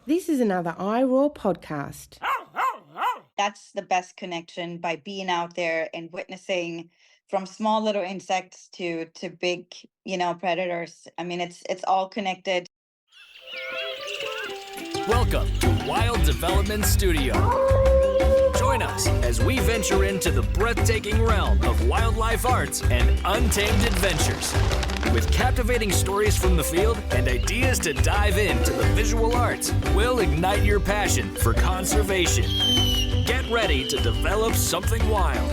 This is another iRaw podcast. That's the best connection, by being out there and witnessing from small little insects to big, predators. I mean, it's all connected. Welcome to Wild Development Studio. Join us as we venture into the breathtaking realm of wildlife arts and untamed adventures. With captivating stories from the field and ideas to dive into the visual arts, we'll ignite your passion for conservation. Get ready to develop something wild.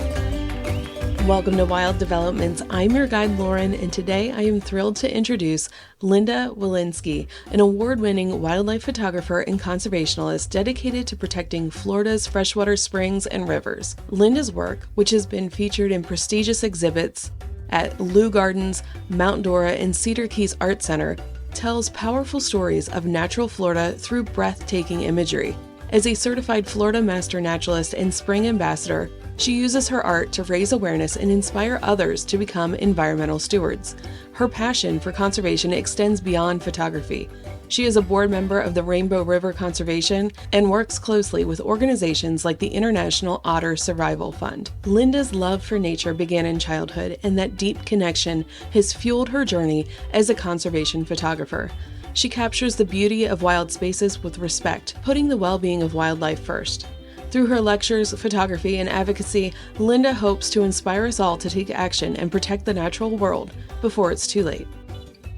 Welcome to Wild Developments. I'm your guide, Lauren, and today I am thrilled to introduce Linda Wilinski, an award-winning wildlife photographer and conservationist dedicated to protecting Florida's freshwater springs and rivers. Linda's work, which has been featured in prestigious exhibits at Lou Gardens, Mount Dora, and Cedar Keys Art Center, tells powerful stories of natural Florida through breathtaking imagery. As a certified Florida master naturalist and spring ambassador, she uses her art to raise awareness and inspire others to become environmental stewards. Her passion for conservation extends beyond photography. She is a board member of the Rainbow River Conservation and works closely with organizations like the International Otter Survival Fund. Linda's love for nature began in childhood, and that deep connection has fueled her journey as a conservation photographer. She captures the beauty of wild spaces with respect, putting the well-being of wildlife first. Through her lectures, photography, and advocacy, Linda hopes to inspire us all to take action and protect the natural world before it's too late.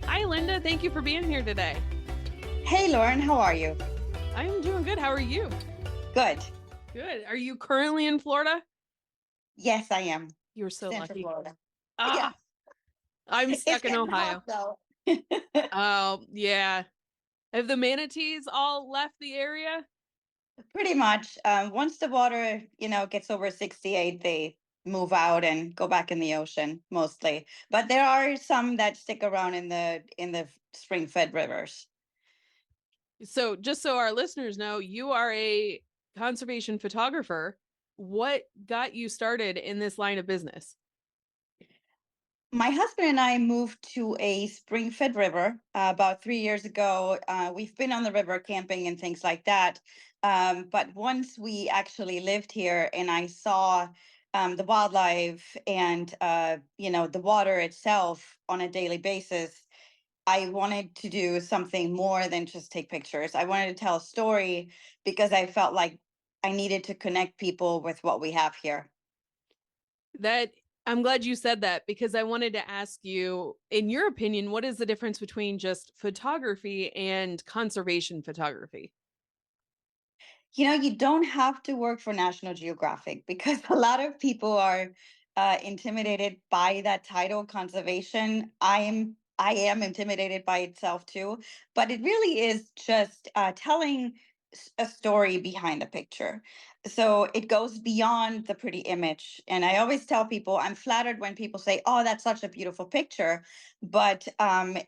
Hi, Linda. Thank you for being here today. Hey, Lauren, how are you? I'm doing good. How are you? Good. Good. Are you currently in Florida? Yes, I am. You're so Central lucky. Florida. Ah, Yeah. I'm It's stuck in getting Ohio. hot, though. Oh, yeah. Have the manatees all left the area? Pretty much. Once the water, gets over 68, they move out and go back in the ocean mostly. But there are some that stick around in the spring-fed rivers. So, just so our listeners know, you are a conservation photographer. What got you started in this line of business? My husband and I moved to a spring-fed river about 3 years ago. We've been on the river camping and things like that. But once we actually lived here and I saw the wildlife and the water itself on a daily basis, I wanted to do something more than just take pictures. I wanted to tell a story because I felt like I needed to connect people with what we have here. That I'm glad you said that, because I wanted to ask you, in your opinion, what is the difference between just photography and conservation photography? You don't have to work for National Geographic because a lot of people are intimidated by that title, conservation. I am intimidated by itself too, but it really is just telling a story behind the picture. So it goes beyond the pretty image. And I always tell people I'm flattered when people say, "Oh, that's such a beautiful picture." But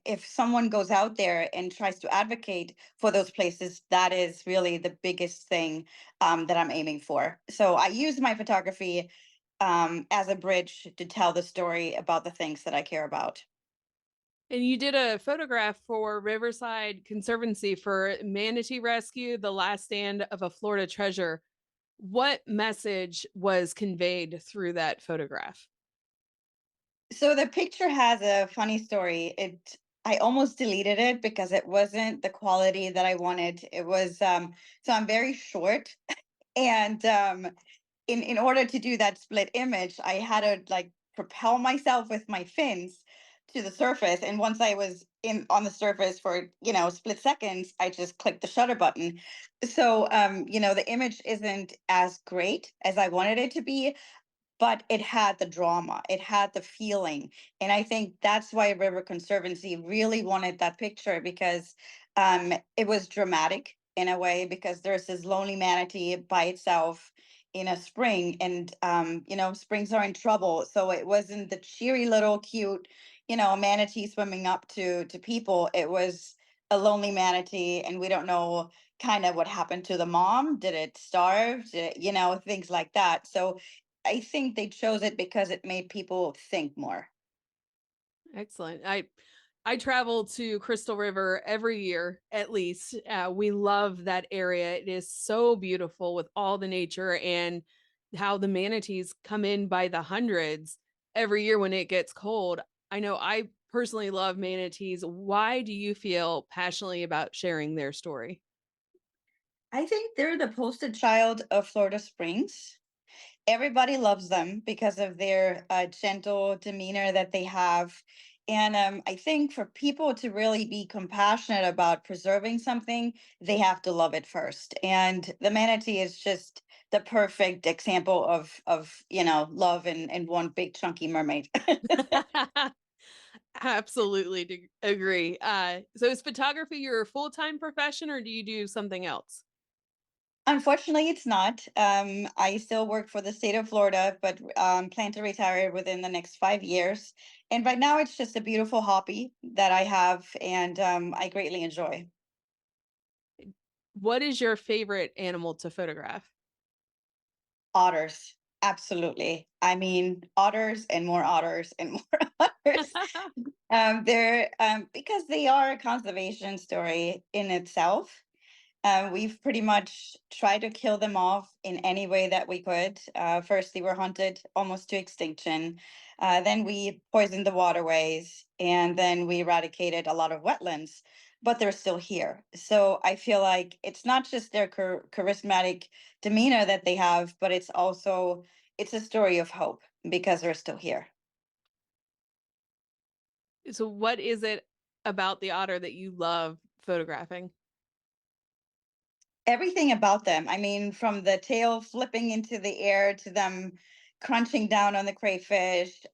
if someone goes out there and tries to advocate for those places, that is really the biggest thing that I'm aiming for. So I use my photography as a bridge to tell the story about the things that I care about. And you did a photograph for Riverside Conservancy for manatee rescue, the last stand of a Florida treasure. What message was conveyed through that photograph? So the picture has a funny story. I almost deleted it because it wasn't the quality that I wanted. It was so I'm very short, and in order to do that split image, I had to like propel myself with my fins to the surface. And once I was in on the surface for split seconds, I just clicked the shutter button. So the image isn't as great as I wanted it to be, but it had the drama, it had the feeling. And I think that's why River Conservancy really wanted that picture, because it was dramatic in a way, because there's this lonely manatee by itself in a spring, and springs are in trouble. So it wasn't the cheery little cute manatee swimming up to people. It was a lonely manatee, and we don't know kind of what happened to the mom. Did it starve? Did it, things like that. So I think they chose it because it made people think more. Excellent. I I travel to Crystal River every year, at least. We love that area. It is so beautiful with all the nature and how the manatees come in by the hundreds every year when it gets cold. I know I personally love manatees. Why do you feel passionately about sharing their story? I think they're the poster child of Florida Springs. Everybody loves them because of their gentle demeanor that they have. And I think for people to really be compassionate about preserving something, they have to love it first. And the manatee is just the perfect example of love and one big chunky mermaid. Absolutely agree. So is photography your full-time profession or do you do something else? Unfortunately, it's not. I still work for the state of Florida, but plan to retire within the next 5 years. And right now, it's just a beautiful hobby that I have, and I greatly enjoy. What is your favorite animal to photograph? Otters, absolutely. I mean, otters and more otters and more otters. They're because they are a conservation story in itself. We've pretty much tried to kill them off in any way that we could. First, they were hunted almost to extinction. Then we poisoned the waterways, and then we eradicated a lot of wetlands. But they're still here. So I feel like it's not just their charismatic demeanor that they have, but it's a story of hope because they're still here. So what is it about the otter that you love photographing? Everything about them. I mean, from the tail flipping into the air to them crunching down on the crayfish,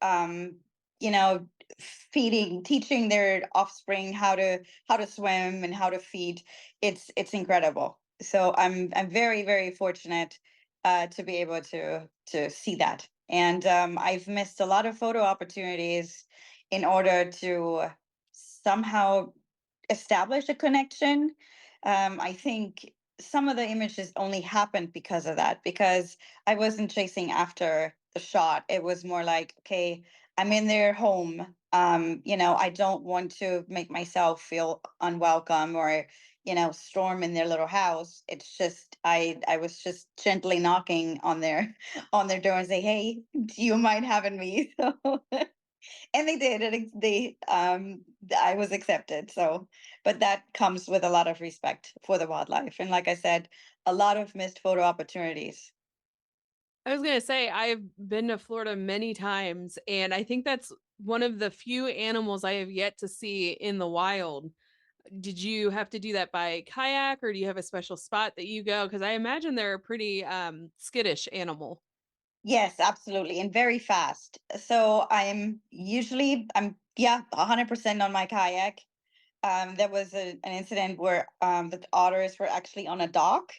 you know, teaching their offspring how to swim and how to feed. It's incredible. So I'm very, very fortunate to be able to see that. And I've missed a lot of photo opportunities in order to somehow establish a connection. I think some of the images only happened because of that, because I wasn't chasing after the shot. It was more like, okay, I'm in their home. I don't want to make myself feel unwelcome or, storm in their little house. It's just I was just gently knocking on their on their door and say, hey, do you mind having me? So and they did I was accepted. So but that comes with a lot of respect for the wildlife, and like I said, a lot of missed photo opportunities. I was gonna say I've been to Florida many times, and I think that's one of the few animals I have yet to see in the wild. Did you have to do that by kayak, or do you have a special spot that you go? Because I imagine they're a pretty skittish animal. Yes, absolutely, and very fast. So I'm yeah, 100% on my kayak. There was an incident where the otters were actually on a dock.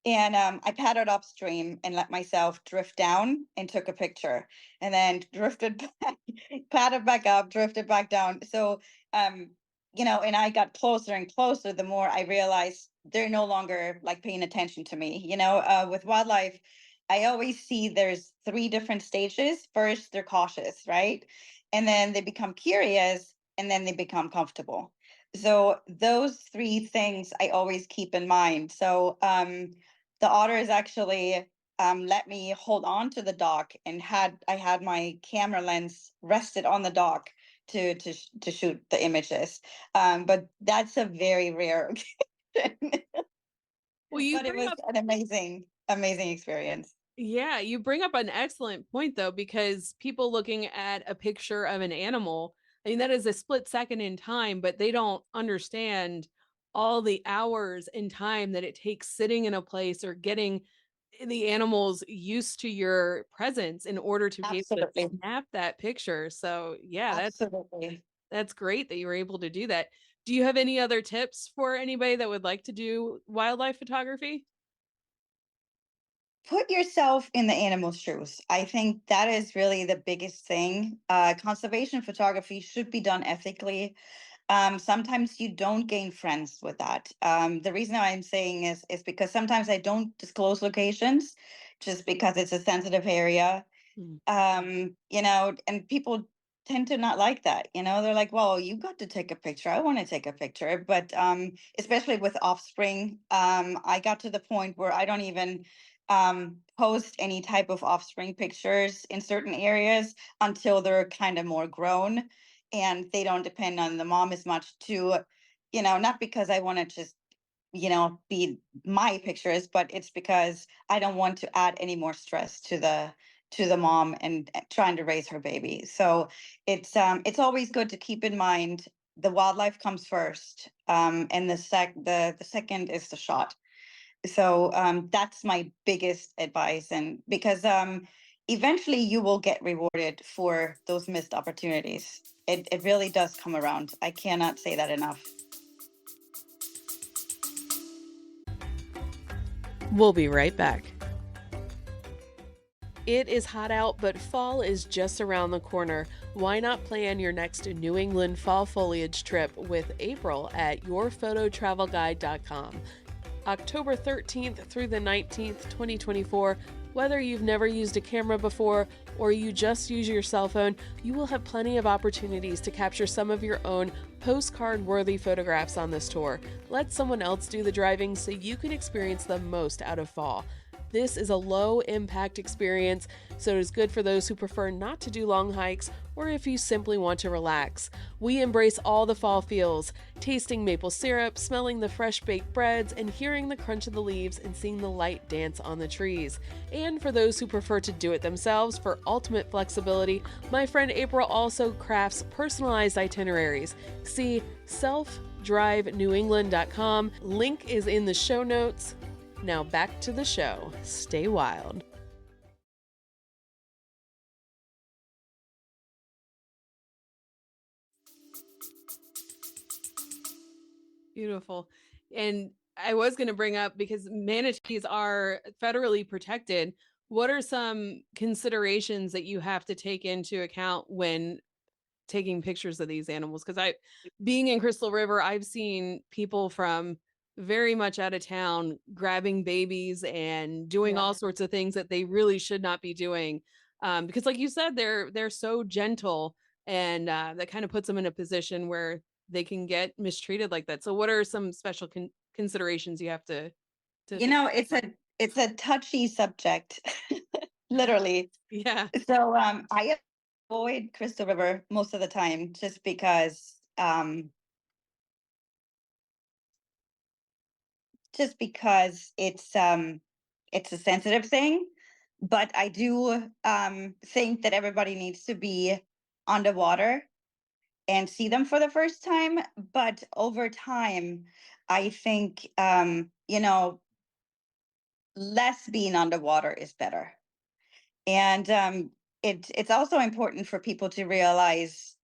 And I paddled upstream and let myself drift down and took a picture, and then drifted back, paddled back up, drifted back down. So, and I got closer and closer. The more I realized they're no longer like paying attention to me. With wildlife, I always see there's three different stages. First, they're cautious, right? And then they become curious, and then they become comfortable. So those three things I always keep in mind. So, the otters actually let me hold on to the dock, and I had my camera lens rested on the dock to shoot the images. But that's a very rare occasion. Well, you But it bring was up an amazing experience. Yeah, you bring up an excellent point though, because people looking at a picture of an animal, I mean, that is a split second in time, but they don't understand all the hours in time that it takes sitting in a place or getting the animals used to your presence in order to be able to Absolutely. snap that picture. So yeah, Absolutely. that's great that you were able to do that. Do you have any other tips for anybody that would like to do wildlife photography? Put yourself in the animal's shoes. I think that is really the biggest thing. Conservation photography should be done ethically. Sometimes you don't gain friends with that. The reason I'm saying is because sometimes I don't disclose locations just because it's a sensitive area. Mm. And people tend to not like that. They're like, well, you got to take a picture. I want to take a picture. But especially with offspring, I got to the point where I don't even post any type of offspring pictures in certain areas until they're kind of more grown and they don't depend on the mom as much to, not because I want to just be my pictures, but it's because I don't want to add any more stress to the mom and trying to raise her baby. So it's always good to keep in mind the wildlife comes first, and the second is the shot. So that's my biggest advice, and because eventually you will get rewarded for those missed opportunities. It really does come around. I cannot say that enough. We'll be right back. It is hot out, but fall is just around the corner. Why not plan your next New England fall foliage trip with April at yourphototravelguide.com. October 13th through the 19th, 2024, whether you've never used a camera before or you just use your cell phone, you will have plenty of opportunities to capture some of your own postcard-worthy photographs on this tour. Let someone else do the driving so you can experience the most out of fall. This is a low-impact experience, so it is good for those who prefer not to do long hikes or if you simply want to relax. We embrace all the fall feels, tasting maple syrup, smelling the fresh baked breads, and hearing the crunch of the leaves and seeing the light dance on the trees. And for those who prefer to do it themselves for ultimate flexibility, my friend April also crafts personalized itineraries. See selfdrivenewengland.com. Link is in the show notes. Now back to the show. Stay wild. Beautiful. And I was going to bring up, because manatees are federally protected, what are some considerations that you have to take into account when taking pictures of these animals? Because being in Crystal River, I've seen people from very much out of town grabbing babies and doing all sorts of things that they really should not be doing, because like you said, they're so gentle, and that kind of puts them in a position where they can get mistreated like that. So what are some special considerations you have to It's a touchy subject, literally. yeah. So I avoid Crystal River most of the time just because it's a sensitive thing. But I do think that everybody needs to be underwater and see them for the first time. But over time, I think less being underwater is better. And it's also important for people to realize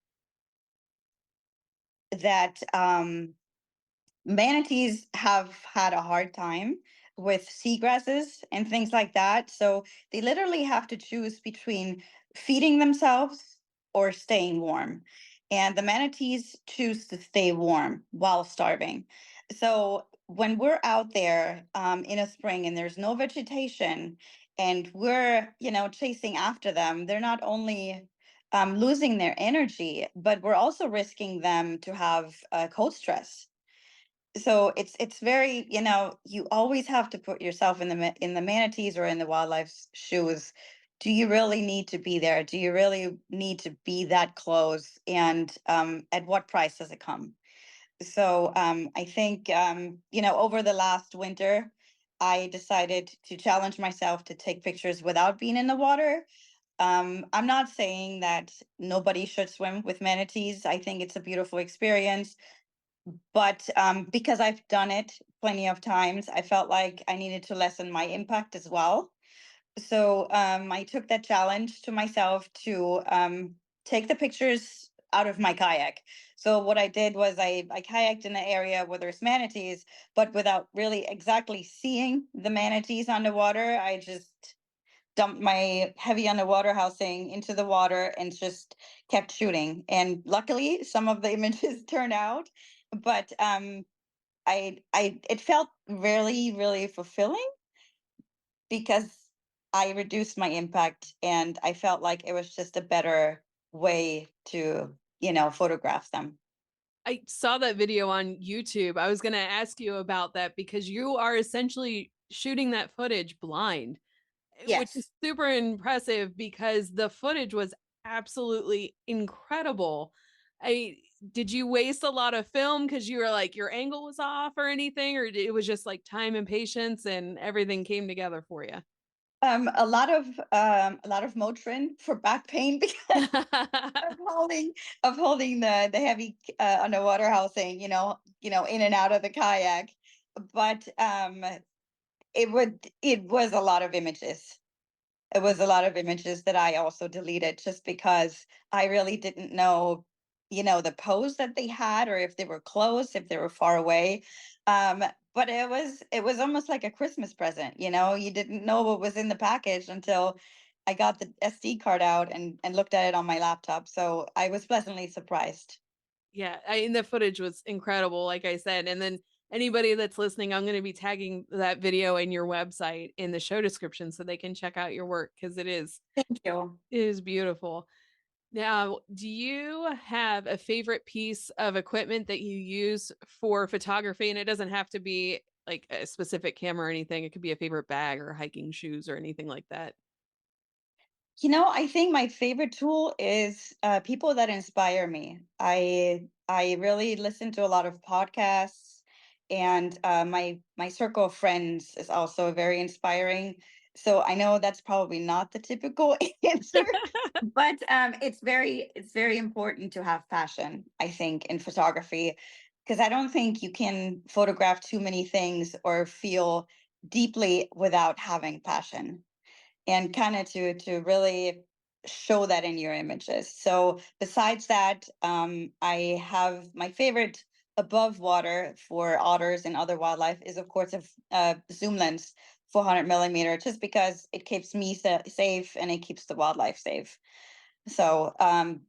that manatees have had a hard time with seagrasses and things like that. So they literally have to choose between feeding themselves or staying warm. And the manatees choose to stay warm while starving. So when we're out there in a spring and there's no vegetation and we're, chasing after them, they're not only losing their energy, but we're also risking them to have cold stress. So it's very, you always have to put yourself in the manatees or in the wildlife's shoes. Do you really need to be there? Do you really need to be that close? And at what price does it come? So I think over the last winter, I decided to challenge myself to take pictures without being in the water. I'm not saying that nobody should swim with manatees. I think it's a beautiful experience. But because I've done it plenty of times, I felt like I needed to lessen my impact as well. So I took that challenge to myself to take the pictures out of my kayak. So what I did was I kayaked in an area where there's manatees, but without really exactly seeing the manatees underwater. I just dumped my heavy underwater housing into the water and just kept shooting. And luckily, some of the images turned out, but it felt really, really fulfilling because I reduced my impact and I felt like it was just a better way to, photograph them. I saw that video on YouTube. I was going to ask you about that because you are essentially shooting that footage blind, which is Yes. super impressive because the footage was absolutely incredible. I Did you waste a lot of film because you were like your angle was off or anything, or it was just like time and patience and everything came together for you? A lot of Motrin for back pain because of holding the heavy underwater housing, in and out of the kayak. But it was a lot of images. It was a lot of images that I also deleted just because I really didn't know, the pose that they had, or if they were close, if they were far away. Um, but it was almost like a Christmas present, you didn't know what was in the package until I got the SD card out and looked at it on my laptop. So I was pleasantly surprised. Yeah, and the footage was incredible, like I said. And then anybody that's listening, I'm going to be tagging that video in your website in the show description so they can check out your work because Thank you. it is beautiful. Now, do you have a favorite piece of equipment that you use for photography? And it doesn't have to be like a specific camera or anything. It could be a favorite bag or hiking shoes or anything like that. I think my favorite tool is people that inspire me. I really listen to a lot of podcasts, and my circle of friends is also very inspiring. So I know that's probably not the typical answer, but it's very important to have passion, I think, in photography, because I don't think you can photograph too many things or feel deeply without having passion, and kind of to really show that in your images. So besides that, I have my favorite above water for otters and other wildlife is of course a zoom lens, 400 millimeter, just because it keeps me safe and it keeps the wildlife safe. So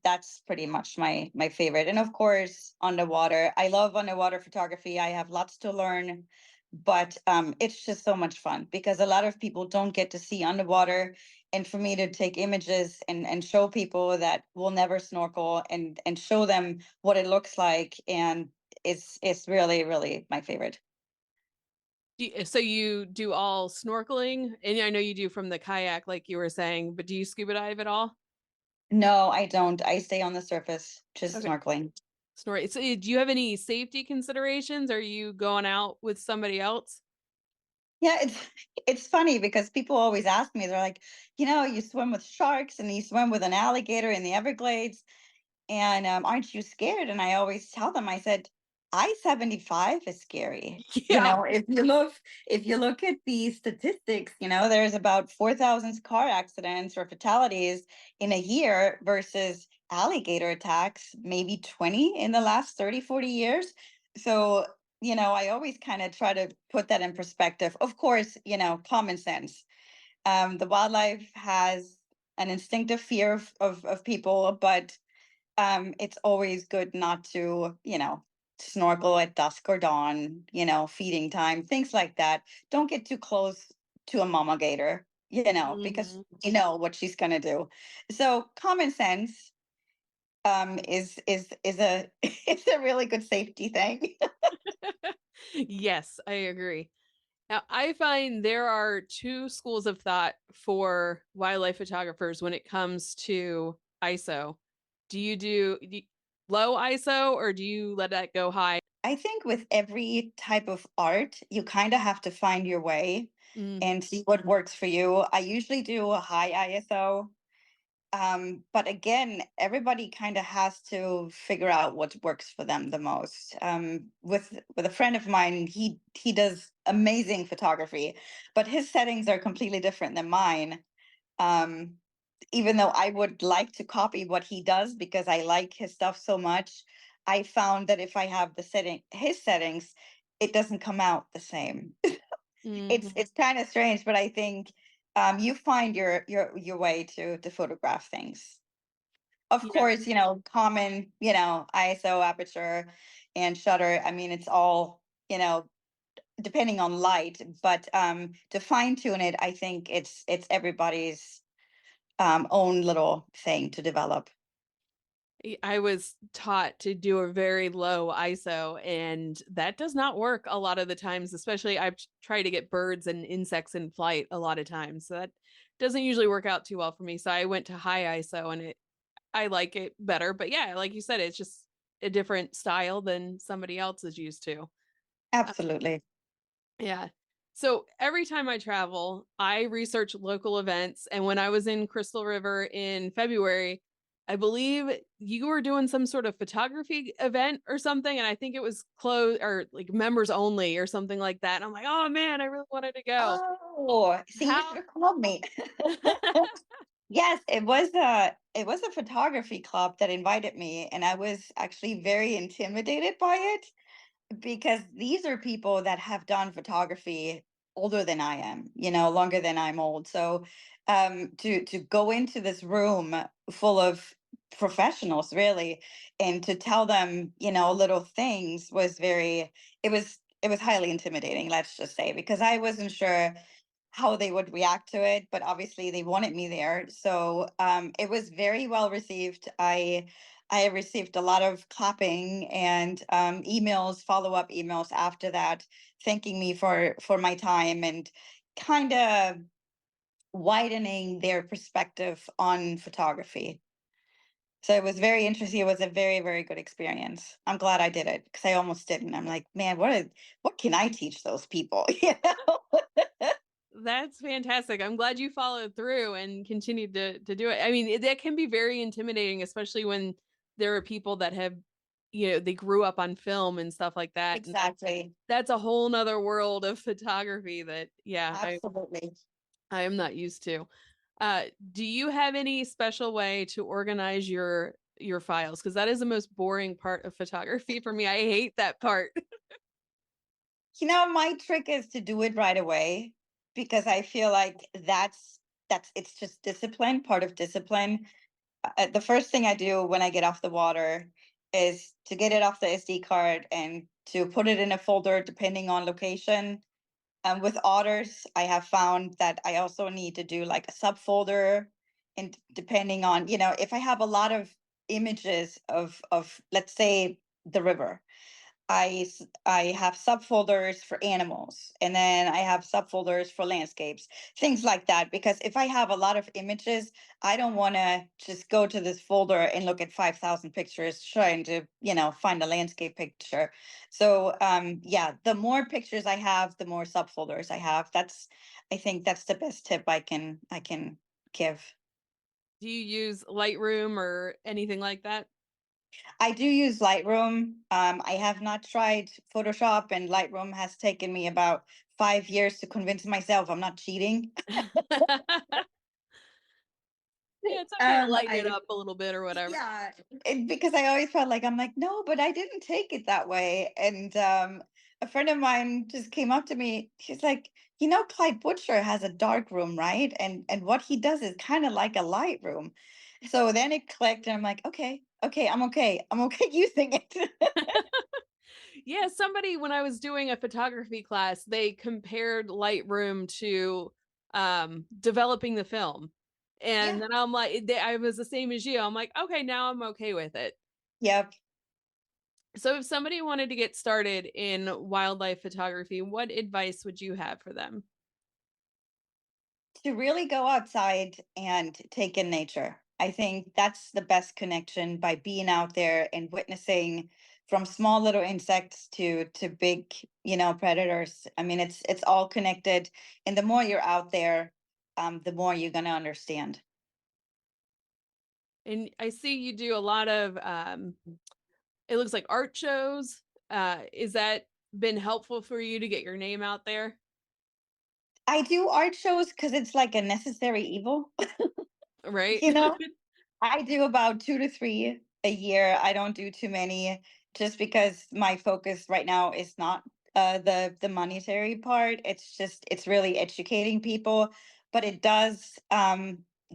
that's pretty much my favorite. And of course, underwater. I love underwater photography. I have lots to learn, but it's just so much fun because a lot of people don't get to see underwater. And for me to take images and show people that will never snorkel and show them what it looks like, and it's really, really my favorite. So you do all snorkeling, and I know you do from the kayak, like you were saying, but do you scuba dive at all? No, I don't. I stay on the surface, just Okay. snorkeling. Snort. So do you have any safety considerations? Are you going out with somebody else? Yeah, it's funny because people always ask me, they're like, you swim with sharks and you swim with an alligator in the Everglades, and aren't you scared? And I always tell them, I said, I-75 is scary. Yeah. If you look at the statistics, there's about 4,000 car accidents or fatalities in a year versus alligator attacks, maybe 20 in the last 30, 40 years. So, I always kind of try to put that in perspective. Of course, common sense. The wildlife has an instinctive fear of people, but it's always good not to, snorkel at dusk or dawn, feeding time, things like that. Don't get too close to a mama gator, because Mhm. you know what she's gonna do. So common sense is a is a really good safety thing. Yes, I agree. Now, I find there are two schools of thought for wildlife photographers when it comes to ISO. Do you low ISO or do you let that go high? I think with every type of art, you kind of have to find your way Mm, and see what works for you. I usually do a high ISO. But again, everybody kind of has to figure out what works for them the most. With a friend of mine, he does amazing photography, but his settings are completely different than mine. Um, Even though I would like to copy what he does because I like his stuff so much, I found that if I have his settings, it doesn't come out the same. mhm. It's kind of strange, but I think you find your way to photograph things. Of Yeah. course, common, ISO, aperture, and shutter. I mean, it's all, depending on light, but to fine tune it, I think it's everybody's own little thing to develop. I was taught to do a very low ISO, and that does not work a lot of the times, especially I've tried to get birds and insects in flight a lot of times. So that doesn't usually work out too well for me. So I went to high ISO and I like it better. But yeah, like you said, it's just a different style than somebody else is used to. Absolutely. Yeah. So every time I travel, I research local events. And when I was in Crystal River in February, I believe you were doing some sort of photography event or something. And I think it was closed or like members only or something like that. And I'm like, oh man, I really wanted to go. Oh, see, you How? should have called me. Yes, it was a photography club that invited me, and I was actually very intimidated by it because these are people that have done photography older than I am, longer than I'm old. So to go into this room full of professionals really and to tell them, little things was it was highly intimidating, let's just say, because I wasn't sure how they would react to it, but obviously they wanted me there. So it was very well received. I received a lot of clapping and emails, follow-up emails after that, thanking me for my time and kind of widening their perspective on photography. So it was very interesting. It was a very, very good experience. I'm glad I did it because I almost didn't. I'm like, man, what can I teach those people? That's fantastic. I'm glad you followed through and continued to do it. I mean, that can be very intimidating, especially when there are people that have, they grew up on film and stuff like that. And Exactly. that's a whole nother world of photography that, yeah, Absolutely. I am not used to. Do you have any special way to organize your files? Because that is the most boring part of photography for me. I hate that part. My trick is to do it right away because I feel like that's it's just discipline, part of discipline. The first thing I do when I get off the water is to get it off the SD card and to put it in a folder depending on location. With otters, I have found that I also need to do like a subfolder, and depending on, if I have a lot of images of let's say the river, I have subfolders for animals, and then I have subfolders for landscapes, things like that. Because if I have a lot of images, I don't want to just go to this folder and look at 5,000 pictures trying to, find a landscape picture. So yeah, the more pictures I have, the more subfolders I have. I think that's the best tip I can give. Do you use Lightroom or anything like that? I do use Lightroom. I have not tried Photoshop, and Lightroom has taken me about 5 years to convince myself I'm not cheating. Yeah, it's okay to lighten it I up a little bit or whatever. Yeah, because I always felt like I'm like, no, but I didn't take it that way. And a friend of mine just came up to me. She's like, Clyde Butcher has a dark room, right? And what he does is kind of like a light room. So then it clicked, and I'm like, okay, I'm okay. I'm okay using it. Yeah, somebody when I was doing a photography class, they compared Lightroom to developing the film. And Yeah. then I'm like, I was the same as you. I'm like, okay, now I'm okay with it. Yep. So if somebody wanted to get started in wildlife photography, what advice would you have for them? To really go outside and take in nature. I think that's the best connection, by being out there and witnessing from small little insects to big, predators. I mean, it's all connected, and the more you're out there, the more you're gonna understand. And I see you do a lot of it looks like art shows. Is that been helpful for you to get your name out there? I do art shows because it's like a necessary evil, Right? you know. I do about 2 to 3 a year. I don't do too many just because my focus right now is not the monetary part. It's really educating people, but it does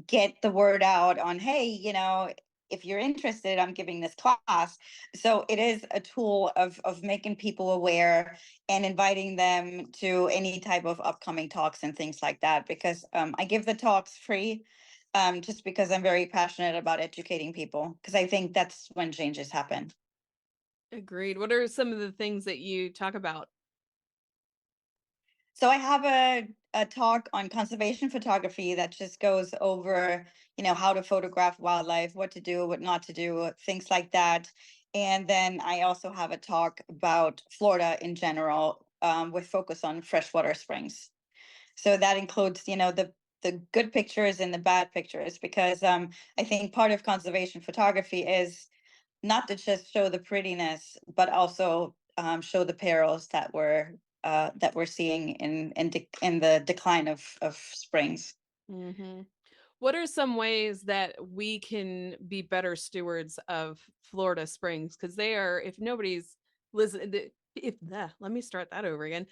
get the word out on, hey, if you're interested, I'm giving this class. So it is a tool of making people aware and inviting them to any type of upcoming talks and things like that, because I give the talks free. just because I'm very passionate about educating people, because I think that's when changes happen. Agreed. What are some of the things that you talk about? So I have a talk on conservation photography that just goes over, how to photograph wildlife, what to do, what not to do, things like that. And then I also have a talk about Florida in general, with focus on freshwater springs. So that includes, the good pictures and the bad pictures, because I think part of conservation photography is not to just show the prettiness, but also show the perils that we're seeing in the decline of springs. Hmm. What are some ways that we can be better stewards of Florida Springs? Because they are, if nobody's listening, let me start that over again.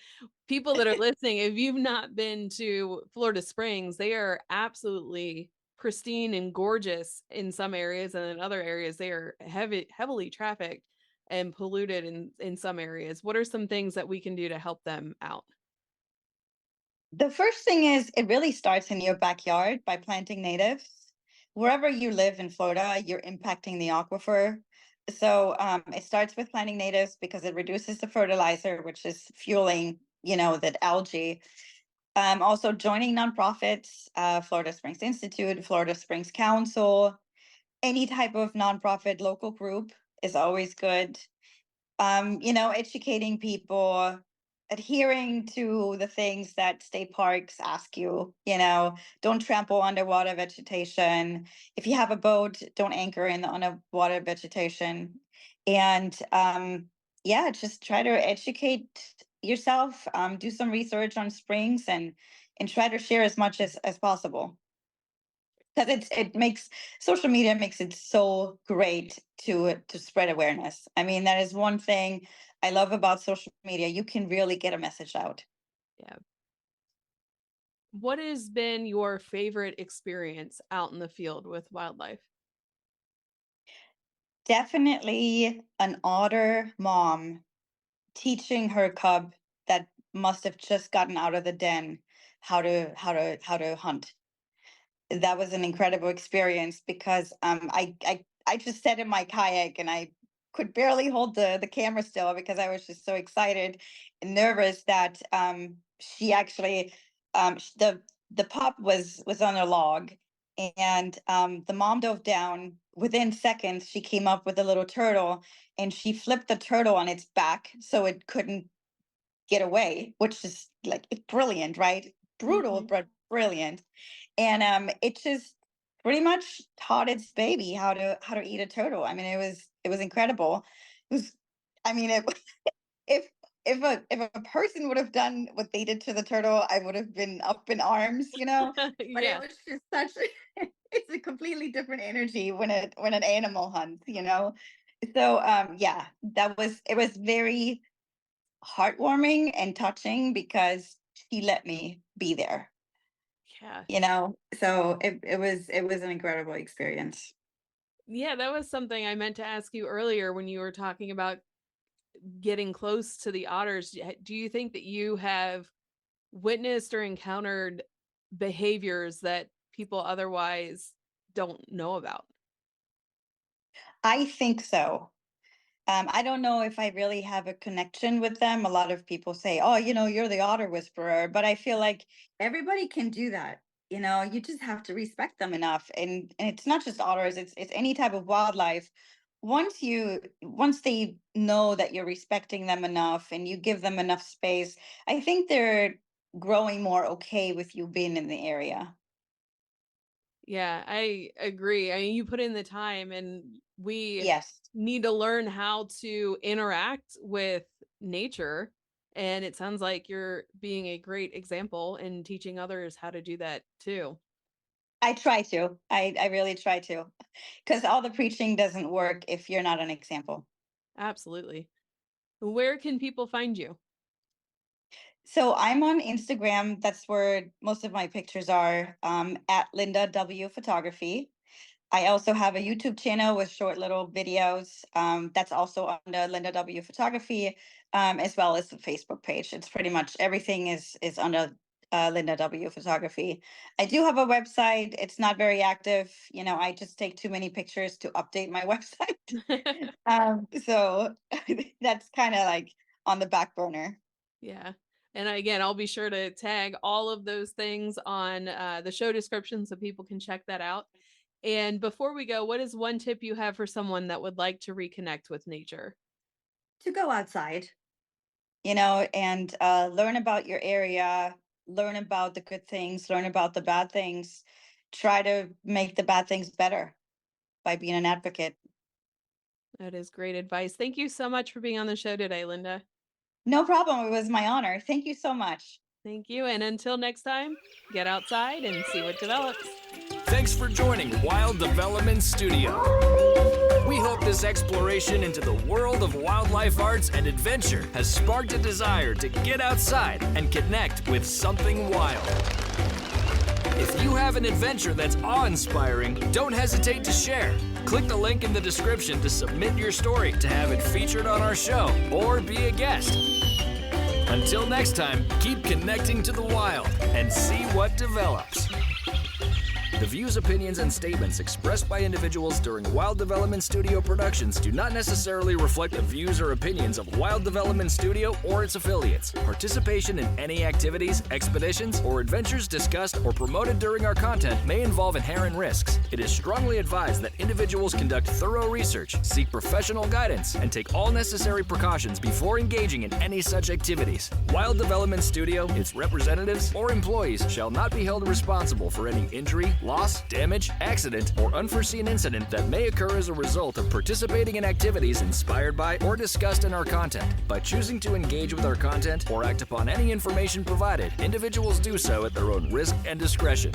People that are listening, if you've not been to Florida Springs, they are absolutely pristine and gorgeous in some areas, and in other areas they are heavily trafficked and polluted in some areas. What are some things that we can do to help them out? The first thing is, it really starts in your backyard by planting natives. Wherever you live in Florida, you're impacting the aquifer. So it starts with planting natives because it reduces the fertilizer, which is fueling, that algae. Also joining nonprofits, Florida Springs Institute, Florida Springs Council, any type of nonprofit local group is always good. Educating people, adhering to the things that state parks ask you, don't trample underwater vegetation. If you have a boat, don't anchor in the underwater vegetation. And yeah, just try to educate yourself, do some research on springs, and try to share as much as possible, because it makes social media makes it so great to spread awareness. I mean, that is one thing I love about social media. You can really get a message out. Yeah. What has been your favorite experience out in the field with wildlife? Definitely an otter mom teaching her cub that must have just gotten out of the den how to hunt. That was an incredible experience, because I just sat in my kayak and I could barely hold the camera still, because I was just so excited and nervous that she actually the pup was on a log, and the mom dove down. Within seconds she came up with a little turtle, and she flipped the turtle on its back so it couldn't get away, which is like brilliant, right? Brutal, Mhm. but brilliant. And it just pretty much taught its baby how to eat a turtle. I mean, it was incredible. It was, I mean, it if if a person would have done what they did to the turtle, I would have been up in arms. But it Yeah. was just such it's a completely different energy when an animal hunts. So yeah, it was very heartwarming and touching, because she let me be there. Yeah. So it was an incredible experience. Yeah, that was something I meant to ask you earlier when you were talking about getting close to the otters. Do you think that you have witnessed or encountered behaviors that people otherwise don't know about? I think so. I don't know if I really have a connection with them. A lot of people say, "Oh, you're the otter whisperer," but I feel like everybody can do that. You just have to respect them enough, and it's not just otters. It's any type of wildlife. Once they know that you're respecting them enough and you give them enough space, I think they're growing more okay with you being in the area. Yeah, I agree. I mean, you put in the time, and we Yes. need to learn how to interact with nature. And it sounds like you're being a great example and teaching others how to do that too. I try to. I really try to. Because all the preaching doesn't work if you're not an example. Absolutely. Where can people find you? So I'm on Instagram. That's where most of my pictures are, at Linda W Photography. I also have a YouTube channel with short little videos. That's also under Linda W Photography, as well as the Facebook page. It's pretty much everything is under Linda W Photography. I do have a website. It's not very active. I just take too many pictures to update my website. So that's kind of like on the back burner. Yeah. And again, I'll be sure to tag all of those things on the show description so people can check that out. And before we go, what is one tip you have for someone that would like to reconnect with nature? To go outside, and learn about your area, learn about the good things, learn about the bad things, try to make the bad things better by being an advocate. That is great advice. Thank you so much for being on the show today, Linda. No problem. It was my honor. Thank you so much. Thank you. And until next time, get outside and see what develops. Thanks for joining Wild Development Studio. We hope this exploration into the world of wildlife arts and adventure has sparked a desire to get outside and connect with something wild. If you have an adventure that's awe-inspiring, don't hesitate to share. Click the link in the description to submit your story to have it featured on our show or be a guest. Until next time, keep connecting to the wild and see what develops. The views, opinions, and statements expressed by individuals during Wild Development Studio productions do not necessarily reflect the views or opinions of Wild Development Studio or its affiliates. Participation in any activities, expeditions, or adventures discussed or promoted during our content may involve inherent risks. It is strongly advised that individuals conduct thorough research, seek professional guidance, and take all necessary precautions before engaging in any such activities. Wild Development Studio, its representatives, or employees shall not be held responsible for any injury, loss, damage, accident, or unforeseen incident that may occur as a result of participating in activities inspired by or discussed in our content. By choosing to engage with our content or act upon any information provided, individuals do so at their own risk and discretion.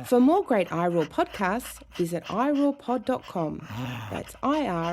For more great iRaw podcasts, visit irawpod.com. That's IROARPOD.com.